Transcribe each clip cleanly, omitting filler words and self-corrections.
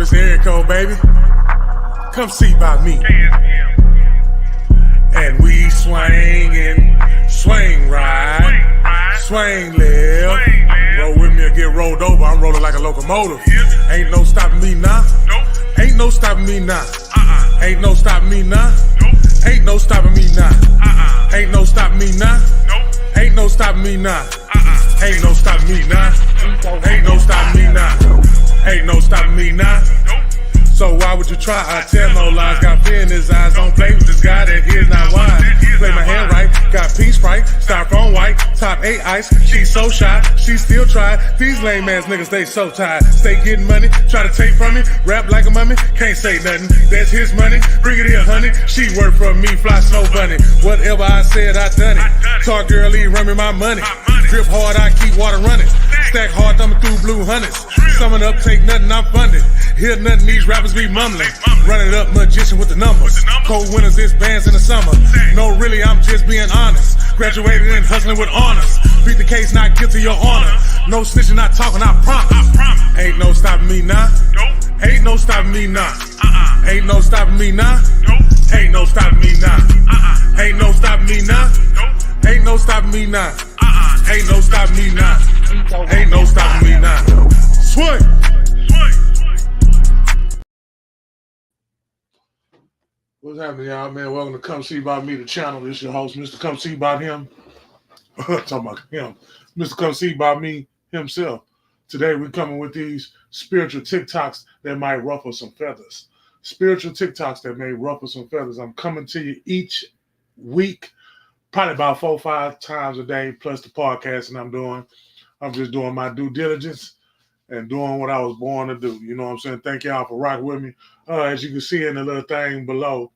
Mr. Erico, baby. Come see about me. And we swing and swing right, swing left. Roll with me or get rolled over. I'm rolling like a locomotive. Ain't no stopping me now. Ain't no stopping me now. Ain't no stopping me now. Ain't no stopping me now. Ain't no stopping me now. Ain't no stopping me now. Ain't no stopping me now. Ain't no stopping me now. Ain't no stopping me now. So why would you try? I tell no lies. Got fear in his eyes. Don't play with this guy that here's not wise. Play my hand right. Got pink Sprite. Styrofoam white. Top 8 ice. She's so shy. She still try. These lame ass niggas, they so tired. Stay getting money. Try to take from me. Rap like a mummy. Can't say nothing. That's his money. Bring it here, honey. She work for me. Fly snow bunny. Whatever I said, I done it. Talk girly, run me my money. Drip hard, I keep water running. Stack hard, thumbing through blue hundreds. Summing up, take nothing, I'm funded. Hear nothing, these rappers be mumbling. Run it up, magician with the numbers. Cold winters, this bands in the summer. No, really, I'm just being honest. Graduated and hustling with honors. Beat the case, not guilty, your honor. No snitching, not talking, I promise. Ain't no stopping me now. Ain't no stopping me now. Ain't no stopping me now. Ain't no stopping me now. Ain't no stopping me now. Ain't no stopping me now. Ain't no stopping me now. Ain't no stopping me now. Swing. What's happening, y'all, man? Welcome to Come See About Me, the channel. This is your host, Mr. Come See About Him. Talking about him. Mr. Come See About Me himself. Today, we're coming with these spiritual TikToks that might ruffle some feathers. Spiritual TikToks that may ruffle some feathers. I'm coming to you each week, probably about 4 or 5 times a day, plus the podcasting I'm doing. I'm just doing my due diligence and doing what I was born to do. You know what I'm saying? Thank y'all for rocking with me. As you can see in the little thing below,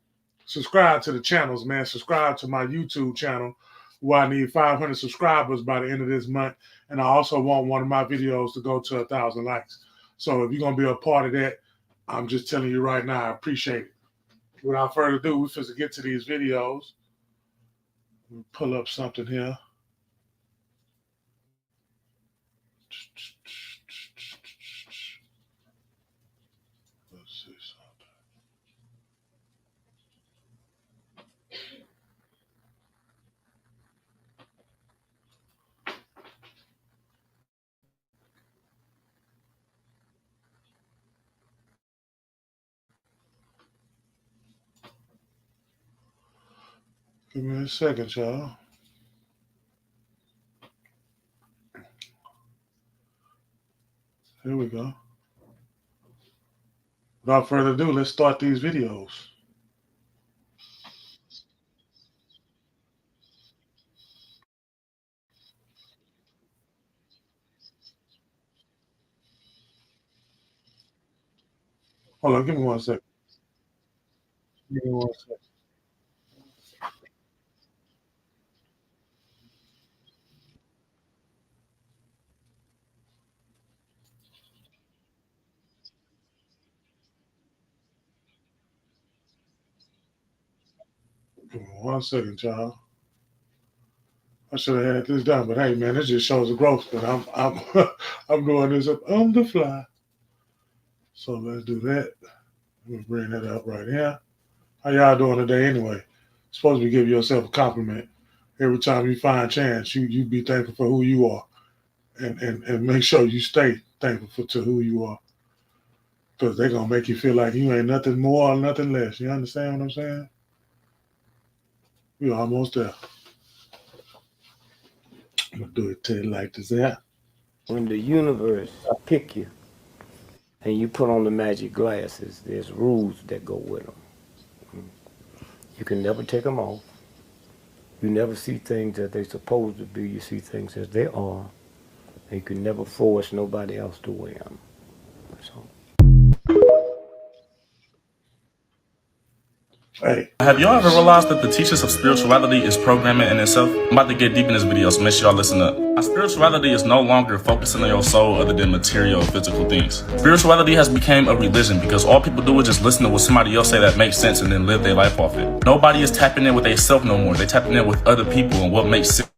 subscribe to the channels, man. Subscribe to my YouTube channel, where I need 500 subscribers by the end of this month. And I also want one of my videos to go to 1,000 likes. So if you're going to be a part of that, I'm just telling you right now, I appreciate it. Without further ado, we're supposed to get to these videos. Let me pull up something here. Let's see something. Give me a second, y'all. Here we go. Without further ado, let's start these videos. Hold on, give me 1 second. Give me 1 second. Give me 1 second, y'all. I should have had this done, but hey, man, this just shows the growth. But I'm I'm doing this up on the fly. So let's do that. Let me bring that up right here. How y'all doing today anyway? Supposed to be giving yourself a compliment. Every time you find a chance, you be thankful for who you are. And make sure you stay thankful to who you are. Because they're going to make you feel like you ain't nothing more or nothing less. You understand what I'm saying? We're almost there. I'm going to do it to you like this here. When the universe pick you and you put on the magic glasses, there's rules that go with them. You can never take them off. You never see things as they're supposed to be. You see things as they are. And you can never force nobody else to wear them. So. Hey. Have y'all ever realized that the teachings of spirituality is programming in itself? I'm about to get deep in this video, so make sure y'all listen up. Our spirituality is no longer focusing on your soul other than material or physical things. Spirituality has become a religion because all people do is just listen to what somebody else say that makes sense and then live their life off it. Nobody is tapping in with their self no more. They're tapping in with other people and what makes sense.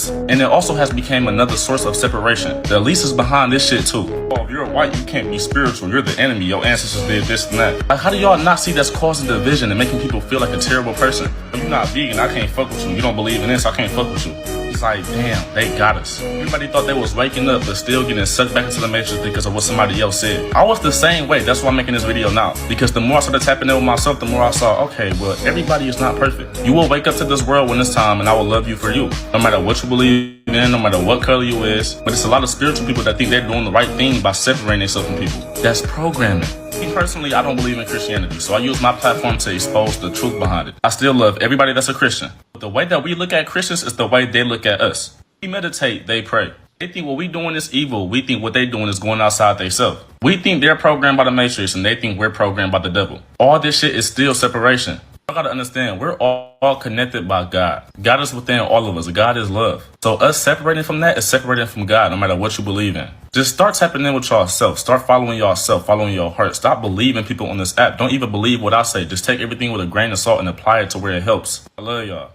And it also has become another source of separation. The elites is behind this shit too. you're white, you can't be spiritual. You're the enemy. Your ancestors did this and that. Like, how do y'all not see that's causing division and making people feel like a terrible person? You're not vegan, I can't fuck with you. You don't believe in this, I can't fuck with you. It's like, damn, they got us. Everybody thought they was waking up, but still getting sucked back into the matrix because of what somebody else said. I was the same way. That's why I'm making this video now. Because the more I started tapping in with myself, the more I saw, okay, well, everybody is not perfect. You will wake up to this world when it's time, and I will love you for you. No matter what you believe in, no matter what color you is. But it's a lot of spiritual people that think they're doing the right thing by separating themselves from people. That's programming. Me personally, I don't believe in Christianity, so I use my platform to expose the truth behind it. I still love everybody that's a Christian. But the way that we look at Christians is the way they look at us. We meditate, they pray. They think what we doing is evil. We think what they doing is going outside themselves. We think they're programmed by the Matrix, and they think we're programmed by the devil. All this shit is still separation. I gotta understand, we're all connected by God. God is within all of us. God is love. So us separating from that is separating from God, no matter what you believe in. Just start tapping in with yourself. Start following yourself, following your heart. Stop believing people on this app. Don't even believe what I say. Just take everything with a grain of salt and apply it to where it helps. I love y'all.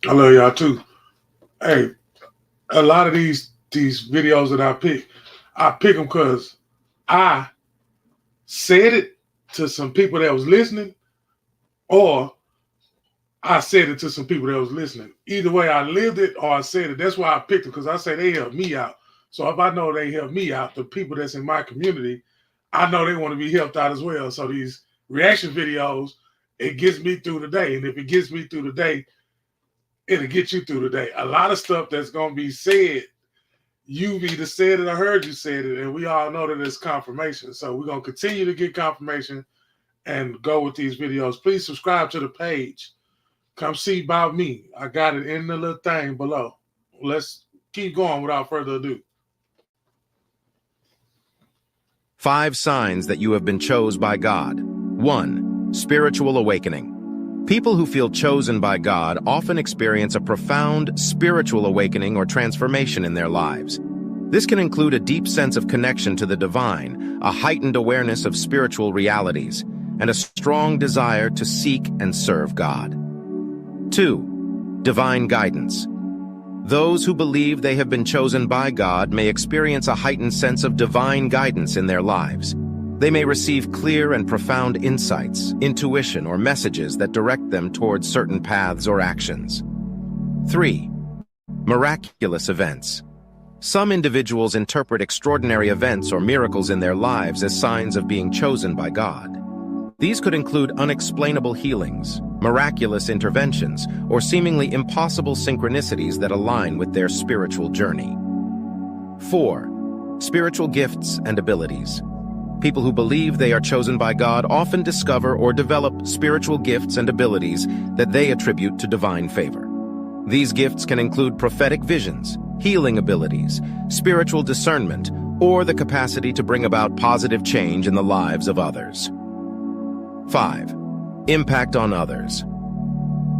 I love y'all too. Hey, a lot of these videos that I pick them because I said it to some people that was listening, or I said it to some people that was listening. Either way, I lived it or I said it. That's why I picked them, because I say they help me out. So if I know they help me out, the people that's in my community, I know they want to be helped out as well. So these reaction videos, it gets me through the day. And if it gets me through the day, it'll get you through the day. A lot of stuff that's going to be said, you've either said it or heard you said it, and we all know that it's confirmation. So we're going to continue to get confirmation and go with these videos. Please subscribe to the page. Come see about me. I got it in the little thing below. Let's keep going without further ado. 5 signs that you have been chosen by God. 1. Spiritual awakening. People who feel chosen by God often experience a profound spiritual awakening or transformation in their lives. This can include a deep sense of connection to the divine, a heightened awareness of spiritual realities, and a strong desire to seek and serve God. 2. Divine guidance. Those who believe they have been chosen by God may experience a heightened sense of divine guidance in their lives. They may receive clear and profound insights, intuition, or messages that direct them towards certain paths or actions. 3. Miraculous events. Some individuals interpret extraordinary events or miracles in their lives as signs of being chosen by God. These could include unexplainable healings, miraculous interventions, or seemingly impossible synchronicities that align with their spiritual journey. 4. Spiritual gifts and abilities. People who believe they are chosen by God often discover or develop spiritual gifts and abilities that they attribute to divine favor. These gifts can include prophetic visions, healing abilities, spiritual discernment, or the capacity to bring about positive change in the lives of others. 5. Impact on others.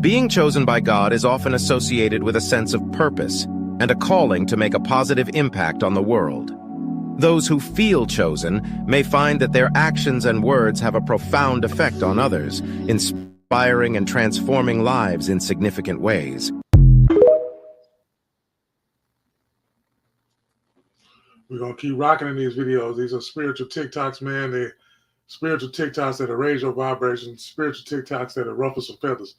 Being chosen by God is often associated with a sense of purpose and a calling to make a positive impact on the world. Those who feel chosen may find that their actions and words have a profound effect on others, inspiring and transforming lives in significant ways. We're going to keep rocking in these videos. These are spiritual TikToks, man. They're spiritual TikToks that'll raise your vibrations, spiritual TikToks that'll ruffle some feathers.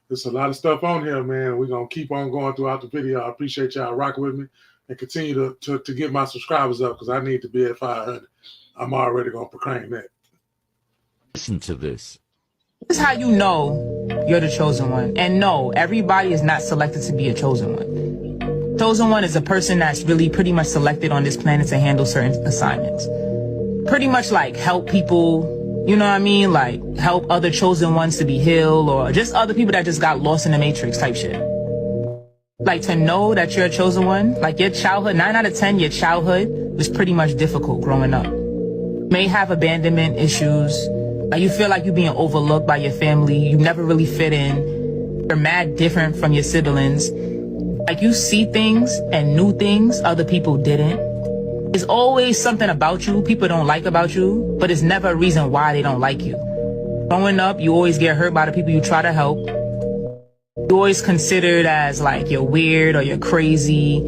There's a lot of stuff on here, man. We're going to keep on going throughout the video. I appreciate y'all rocking with me and continue to get my subscribers up, because I need to be at 500. I'm already going to proclaim that. Listen to this. This is how you know you're the chosen one. And no, everybody is not selected to be a chosen one. Chosen one is a person that's really pretty much selected on this planet to handle certain assignments. Pretty much like help people, you know what I mean? Like help other chosen ones to be healed, or just other people that just got lost in the matrix type shit. Like to know that you're a chosen one, like your childhood, 9 out of 10, your childhood was pretty much difficult growing up. You may have abandonment issues. Like you feel like you're being overlooked by your family. You never really fit in. You're mad different from your siblings. Like you see things and new things other people didn't. There's always something about you people don't like about you, but it's never a reason why they don't like you. Growing up, you always get hurt by the people you try to help. You're always considered as like you're weird or you're crazy.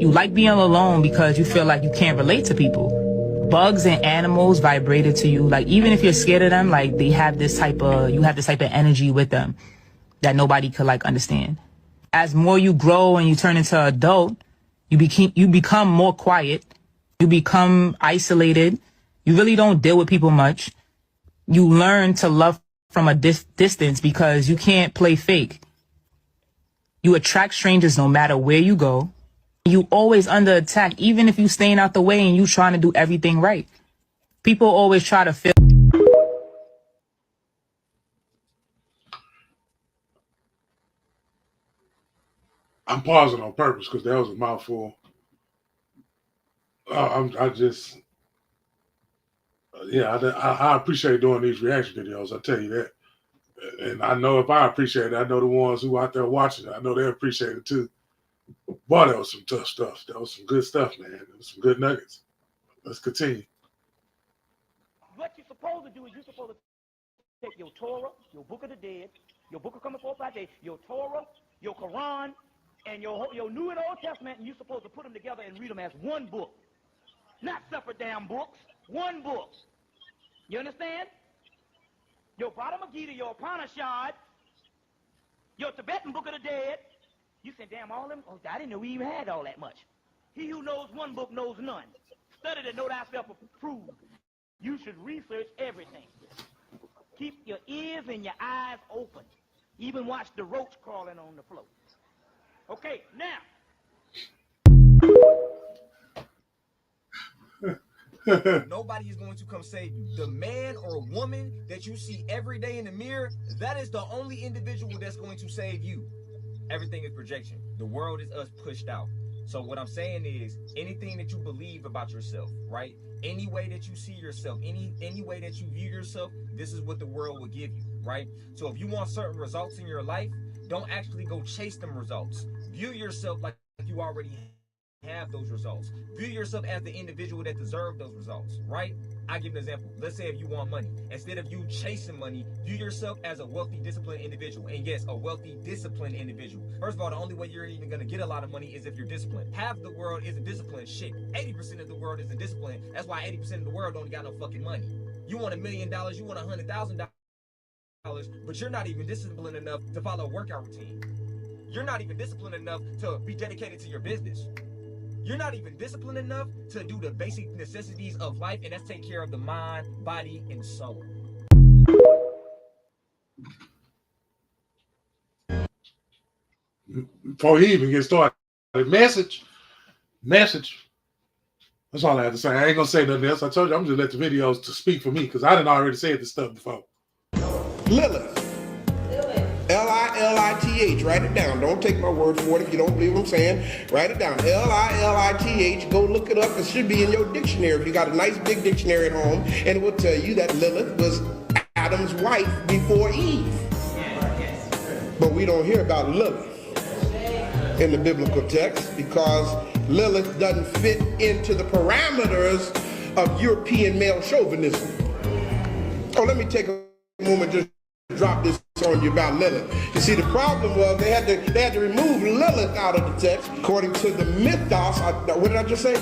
You like being alone because you feel like you can't relate to people. Bugs and animals vibrated to you. Like, even if you're scared of them, like, you have this type of energy with them that nobody could, like, understand. As more you grow and you turn into an adult, you become more quiet. You become isolated. You really don't deal with people much. You learn to love from a distance because you can't play fake. You attract strangers no matter where you go. You always under attack, even if you staying out the way and you trying to do everything right. People always try to feel. I'm pausing on purpose because that was a mouthful. I appreciate doing these reaction videos. I tell you that. And I know if I appreciate it, I know the ones who out there watching it, I know they appreciate it too. Boy, that was some tough stuff. That was some good stuff, man. That was some good nuggets. Let's continue. What you're supposed to do is you're supposed to take your Torah, your Book of the Dead, your Book of Coming Forth by Day, your Torah, your Quran, and your New and Old Testament, and you're supposed to put them together and read them as one book. Not separate damn books, one book. You understand? Your Bhagavad Gita, your Upanishad, your Tibetan Book of the Dead. You said, damn, all of them? Oh, I didn't know we even had all that much. He who knows one book knows none. Study to know thyself approved. You should research everything. Keep your ears and your eyes open. Even watch the roach crawling on the floor. Okay, now. Nobody is going to come save you. The man or woman that you see every day in the mirror, that is the only individual that's going to save you. Everything is projection. The world is us pushed out. So what I'm saying is, anything that you believe about yourself, right? Any way that you see yourself, any way that you view yourself, this is what the world will give you, right? So if you want certain results in your life, don't actually go chase them results. View yourself like you already have those results. View yourself as the individual that deserves those results, right? I give an example. Let's say if you want money, instead of you chasing money, view yourself as a wealthy, disciplined individual. And yes, a wealthy, disciplined individual. First of all, the only way you're even going to get a lot of money is if you're disciplined. Half the world isn't disciplined. Shit, 80% of the world isn't disciplined. That's why 80% of the world don't got no fucking money. You want $1 million, you want $100,000, but you're not even disciplined enough to follow a workout routine. You're not even disciplined enough to be dedicated to your business. You're not even disciplined enough to do the basic necessities of life, and that's take care of the mind, body, and soul. Before he even gets started, message. That's all I have to say. I ain't gonna say nothing else. I told you I'm just let the videos to speak for me because I didn't already say this stuff before. Lilith. Lilith. Write it down. Don't take my word for it if you don't believe what I'm saying. Write it down. Lilith. Go look it up. It should be in your dictionary if you got a nice big dictionary at home, and it will tell you that Lilith was Adam's wife before Eve. But we don't hear about Lilith in the biblical text because Lilith doesn't fit into the parameters of European male chauvinism. Oh, let me take a moment just to drop this on you about Lilith. You see, the problem was they had to remove Lilith out of the text according to the mythos. What did I just say?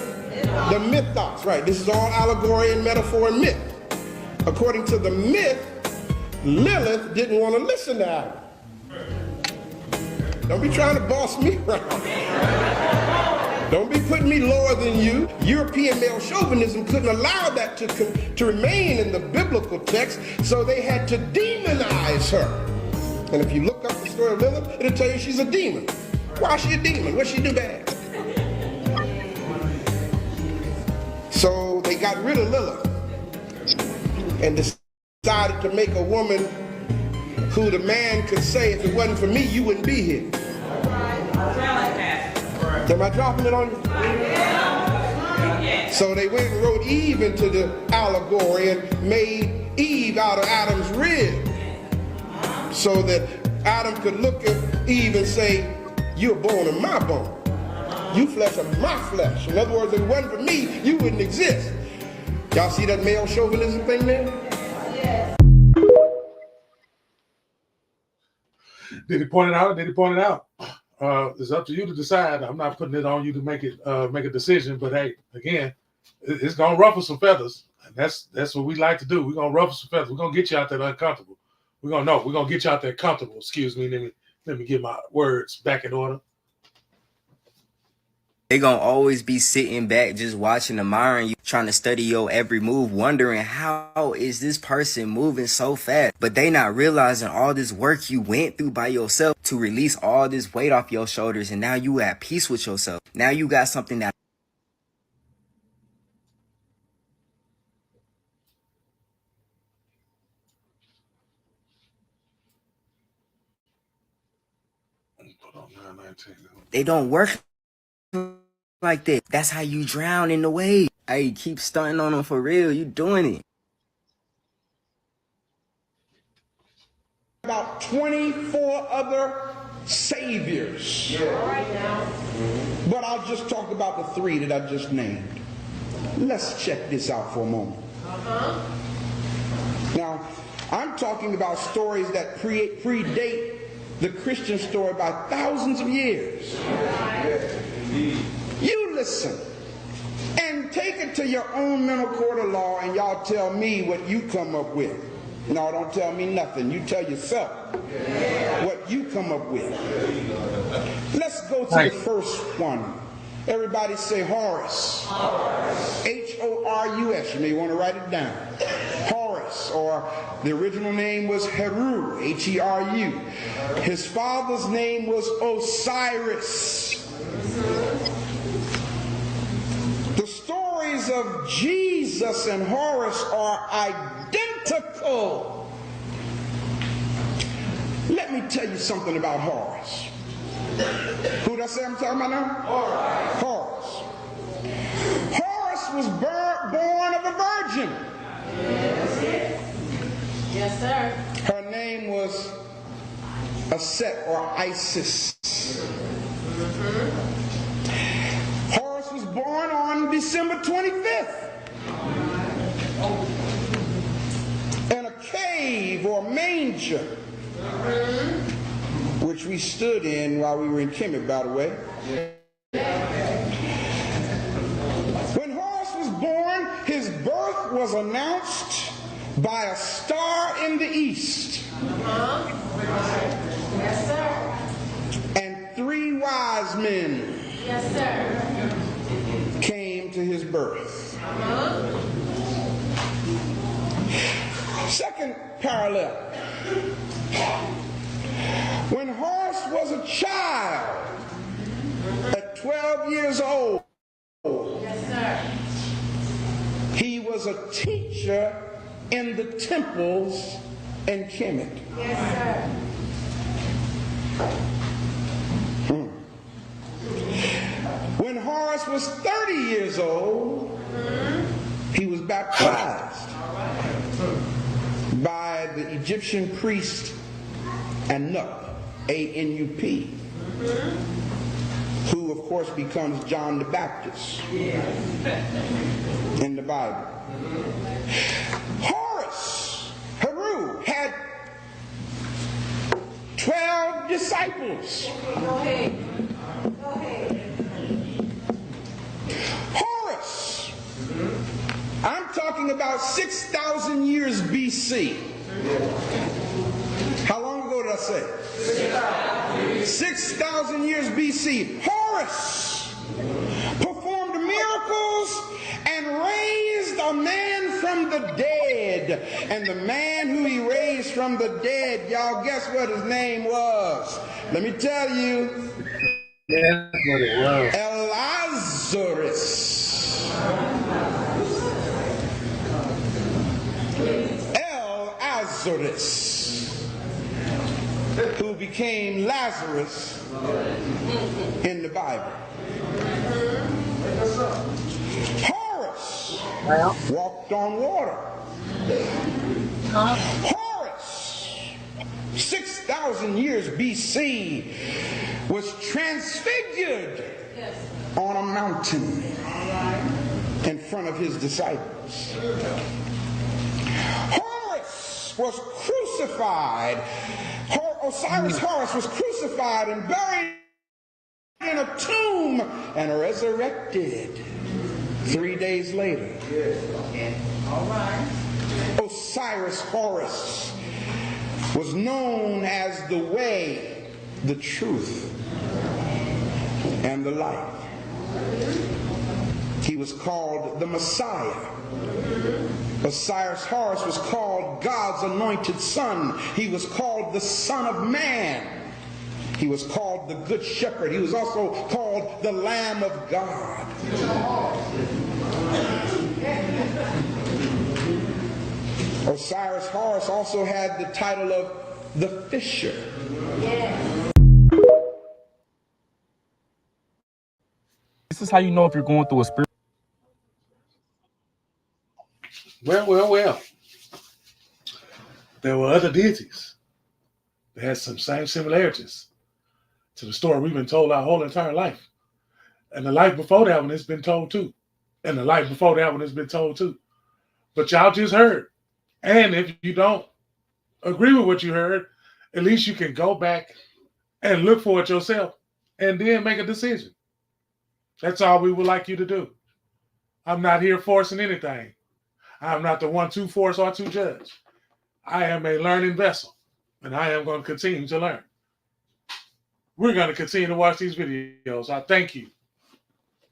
The mythos, right? This is all allegory and metaphor and myth. According to the myth, Lilith didn't want to listen to Adam. Don't be trying to boss me around. Don't be putting me lower than you. European male chauvinism couldn't allow that to remain in the biblical text, so they had to demonize her. And if you look up the story of Lilith, it'll tell you she's a demon. Why is she a demon? What'd she do bad? So they got rid of Lilith and decided to make a woman who the man could say, if it wasn't for me, you wouldn't be here. Am I dropping it on you? So they went and wrote Eve into the allegory and made Eve out of Adam's rib, so that Adam could look at Eve and say, you're bone of my bone. You flesh of my flesh. In other words, if it wasn't for me, you wouldn't exist. Y'all see that male chauvinism thing there? Did he point it out? It's up to you to decide. I'm not putting it on you to make a decision. But hey, again, it's gonna ruffle some feathers, and that's what we like to do. We're gonna ruffle some feathers. We're gonna get you out there uncomfortable. We're gonna get you out there comfortable. Excuse me. Let me get my words back in order. They gonna always be sitting back just watching, admiring you, trying to study your every move, wondering how is this person moving so fast. But they not realizing all this work you went through by yourself to release all this weight off your shoulders, and now you at peace with yourself. Now you got something that they don't work like that. That's how you drown in the wave. Hey, keep stunting on them for real. You doing it. About 24 other saviors. But I'll just talk about the 3 that I just named. Let's check this out for a moment. Now, I'm talking about stories that predate the Christian story by thousands of years. You listen and take it to your own mental court of law, and y'all tell me what you come up with. No, don't tell me nothing. You tell yourself what you come up with. Let's go to the first one. Everybody say Horus. Horus. You may want to write it down. Horus, or the original name was Heru, Heru. His father's name was Osiris. The stories of Jesus and Horus are identical. Let me tell you something about Horus. Who did I say I'm talking about now? Horus. Horus was born of a virgin. Yes, sir. Her name was Aset or Isis. Horus was born on December 25th in a cave or manger, which we stood in while we were in Kemet, by the way. When Horus was born, his birth was announced by a star in the east. Yes, sir. And 3 wise men came to his birth. Second parallel. When Horus was a child, at 12 years old, he was a teacher in the temples in Kemet. When Horus was 30 years old, he was baptized by the Egyptian priest Anup, A-N-U-P, who of course becomes John the Baptist in the Bible. Horus, Heru, had 12 disciples. Horus, I'm talking about 6,000 years BC. How long ago did I say? 6,000 years BC. Horus performed miracles and raised a man from the dead. And the man who he raised from the dead, y'all guess what his name was? Let me tell you. That's what it was. Lazarus, who became Lazarus in the Bible. Horus walked on water. Horus, 6,000 years BC, was transfigured on a mountain in front of his disciples. Horus was crucified. Horus was crucified and buried tomb and resurrected 3 days later. All right. Osiris Horus was known as the way, the truth, and the life. He was called the Messiah. Osiris Horus was called God's anointed son. He was called the Son of Man. He was called the Good Shepherd. He was also called the Lamb of God. Osiris Horus also had the title of the Fisher. This is how you know if you're going through a spiritual. Well. There were other deities that had some same similarities to the story we've been told our whole entire life. And the life before that one has been told too. And the life before that one has been told too. But y'all just heard. And if you don't agree with what you heard, at least you can go back and look for it yourself and then make a decision. That's all we would like you to do. I'm not here forcing anything. I'm not the one to force or to judge. I am a learning vessel, and I am going to continue to learn. We're going to continue to watch these videos. I thank you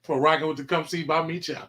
for rocking with the Come See By Me channel.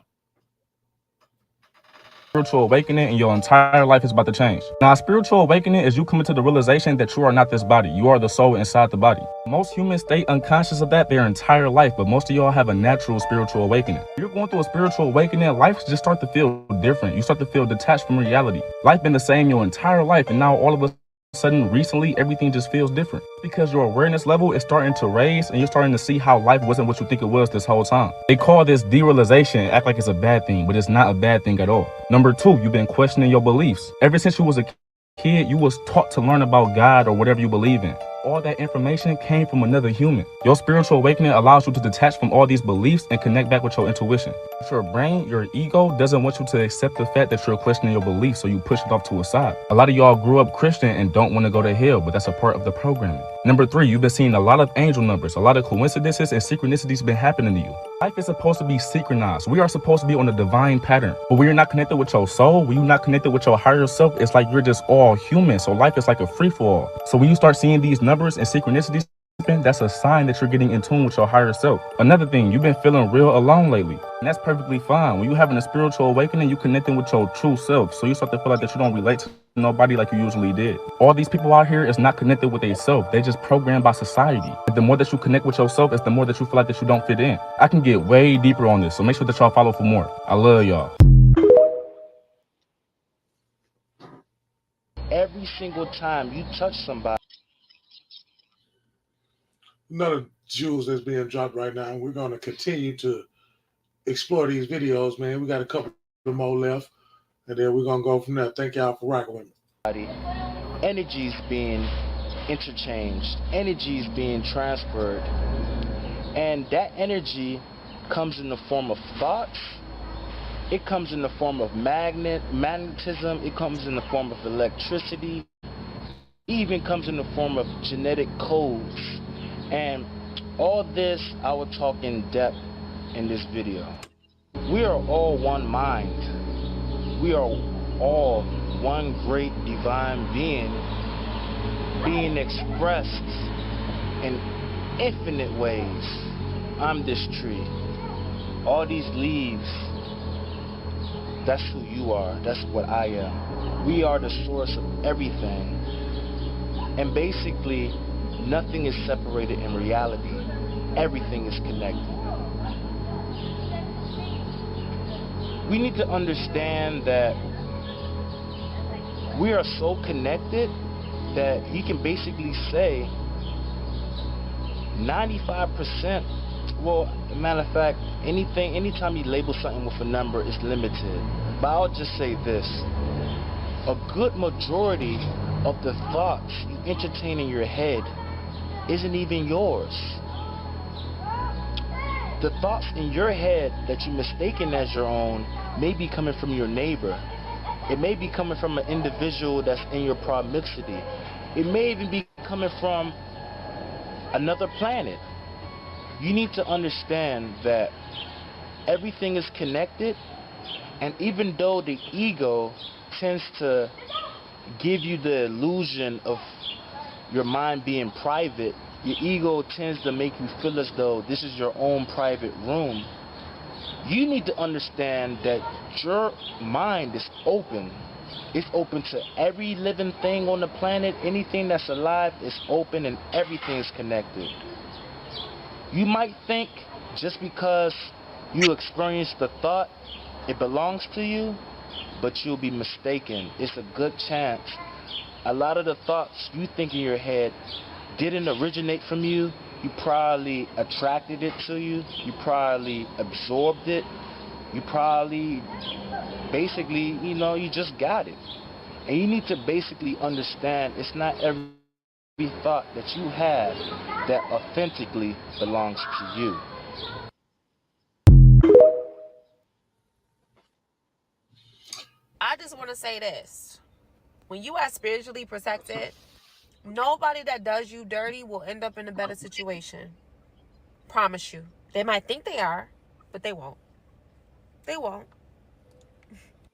Spiritual awakening and your entire life is about to change. Now, a spiritual awakening is you coming to the realization that you are not this body. You are the soul inside the body. Most humans stay unconscious of that their entire life, but most of y'all have a natural spiritual awakening. If you're going through a spiritual awakening, life just start to feel different. You start to feel detached from reality. Life been the same your entire life, and now all of a sudden, recently, everything just feels different. Because your awareness level is starting to raise and you're starting to see how life wasn't what you think it was this whole time. They call this derealization and act like it's a bad thing, but it's not a bad thing at all. Number two, you've been questioning your beliefs. Ever since you was a kid, you was taught to learn about God or whatever you believe in. All that information came from another human. Your spiritual awakening allows you to detach from all these beliefs and connect back with your intuition. But your brain, your ego, doesn't want you to accept the fact that you're questioning your beliefs, so you push it off to a side. A lot of y'all grew up Christian and don't want to go to hell, but that's a part of the programming. Number three, you've been seeing a lot of angel numbers, a lot of coincidences and synchronicities been happening to you. Life is supposed to be synchronized. We are supposed to be on a divine pattern. But when you're not connected with your soul, when you're not connected with your higher self, it's like you're just all human. So life is like a free-for-all. So when you start seeing these numbers and synchronicities, that's a sign that you're getting in tune with your higher self. Another thing, you've been feeling real alone lately. And that's perfectly fine. When you're having a spiritual awakening, you're connecting with your true self. So you start to feel like that you don't relate to nobody like you usually did. All these people out here is not connected with themselves. They just programmed by society. But the more that you connect with yourself, it's the more that you feel like that you don't fit in. I can get way deeper on this, so make sure that y'all follow for more. I love y'all. Every single time you touch somebody. Another jewels that's being dropped right now. We're going to continue to explore these videos, man. We got a couple more left, and then we're going to go from there. Thank y'all for rocking with me. Energy's being interchanged. Energy's being transferred. And that energy comes in the form of thoughts. It comes in the form of magnetism. It comes in the form of electricity. It even comes in the form of genetic codes. And all this I will talk in depth in this video. We are all one mind. We are all one great divine being expressed in infinite ways. I'm this tree. All these leaves, that's who you are. That's what I am. We are the source of everything. And basically, nothing is separated in reality. Everything is connected. We need to understand that we are so connected that you can basically say 95%, well, matter of fact, anytime you label something with a number, it's limited. But I'll just say this. A good majority of the thoughts you entertain in your head isn't even yours. The thoughts in your head that you mistaken as your own may be coming from your neighbor. It may be coming from an individual that's in your proximity. It may even be coming from another planet. You need to understand that everything is connected, and even though the ego tends to give you the illusion of your mind being private, your ego tends to make you feel as though this is your own private room. You need to understand that your mind is open. It's open to every living thing on the planet. Anything that's alive is open, and everything is connected. You might think just because you experienced the thought, it belongs to you, but you'll be mistaken. It's a good chance. A lot of the thoughts you think in your head didn't originate from you. You probably attracted it to you. You probably absorbed it. You probably, basically, you just got it. And you need to basically understand it's not every thought that you have that authentically belongs to you. I just want to say this. When you are spiritually protected, nobody that does you dirty will end up in a better situation. Promise you. They might think they are, but they won't. They won't.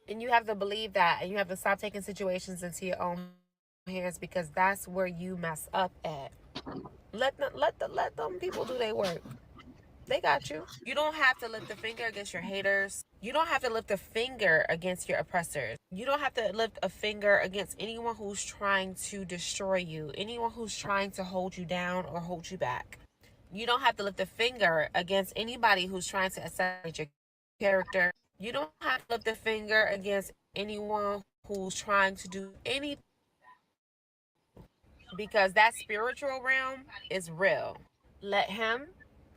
And you have to believe that, and you have to stop taking situations into your own hands, because that's where you mess up at. Let them people do their work. They got you. You don't have to lift a finger against your haters. You don't have to lift a finger against your oppressors. You don't have to lift a finger against anyone who's trying to destroy you, anyone who's trying to hold you down or hold you back. You don't have to lift a finger against anybody who's trying to assassinate your character. You don't have to lift a finger against anyone who's trying to do anything, because that spiritual realm is real. Let him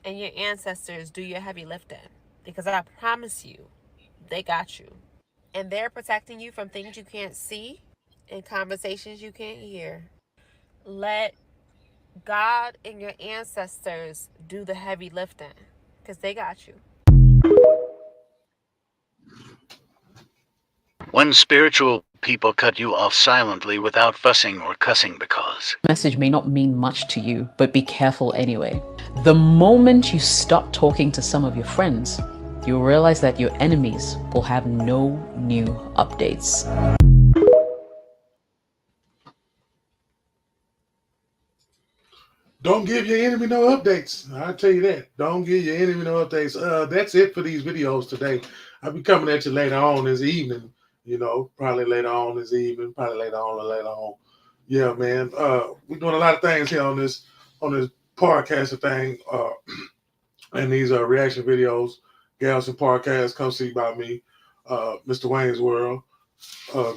and your ancestors do your heavy lifting, because I promise you, they got you. And they're protecting you from things you can't see and conversations you can't hear. Let God and your ancestors do the heavy lifting, because they got you. When spiritual people cut you off silently without fussing or cussing because. Message may not mean much to you, but be careful anyway. The moment you stop talking to some of your friends, you'll realize that your enemies will have no new updates. Don't give your enemy no updates. I'll tell you that. Don't give your enemy no updates. That's it for these videos today. I'll be coming at you later on this evening. Probably later on this evening. Probably later on. Yeah, man. We're doing a lot of things here on this podcast thing. And these are reaction videos. Gals and Podcast, come see by me. Mr. Wayne's World.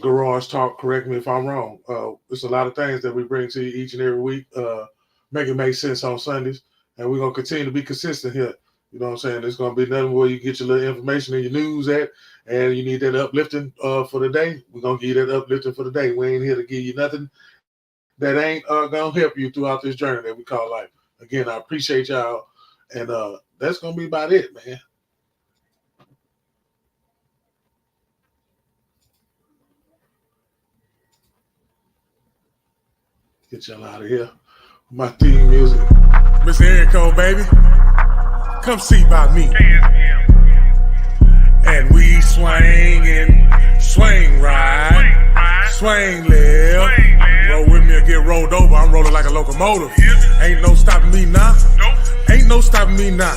Garage Talk, correct me if I'm wrong. There's a lot of things that we bring to you each and every week. Make it make sense on Sundays. And we're going to continue to be consistent here. You know what I'm saying? There's going to be nothing where you get your little information in your news at, and you need that uplifting for the day. We're going to give you that uplifting for the day. We ain't here to give you nothing that ain't going to help you throughout this journey that we call life. Again, I appreciate y'all, and that's going to be about it, man. Get y'all out of here. My theme music. Miss Erico, baby. Come see by me. And we swing right, swing left. Roll with me or get rolled over. I'm rolling like a locomotive. Ain't no stopping me now. Ain't no stopping me now.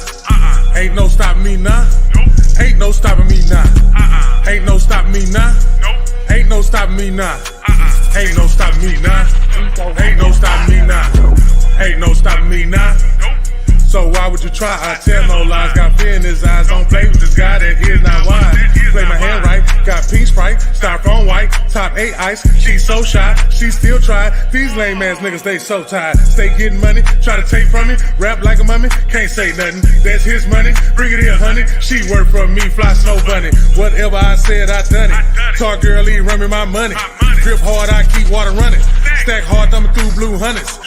Ain't no stopping me now. Ain't no stopping me now. Ain't no stopping me now. Ain't no stopping me now. Ain't no stopping me now. Ain't no stopping me now. Ain't no stopping me now. So why would you try? I tell no lies. Got fear in his eyes. Don't play with this guy that is not wise. Play my hand right. Got pink Sprite, styrofoam white, top 8 ice. She's so shy, she still try. These lame ass niggas, they so tired. Stay getting money, try to take from me. Rap like a mummy, can't say nothing. That's his money. Bring it here, honey. She work for me, fly snow bunny. Whatever I said, I done it. Talk girly, run me my money. Grip hard, I keep water running. Stack hard, thumbing through blue hundreds.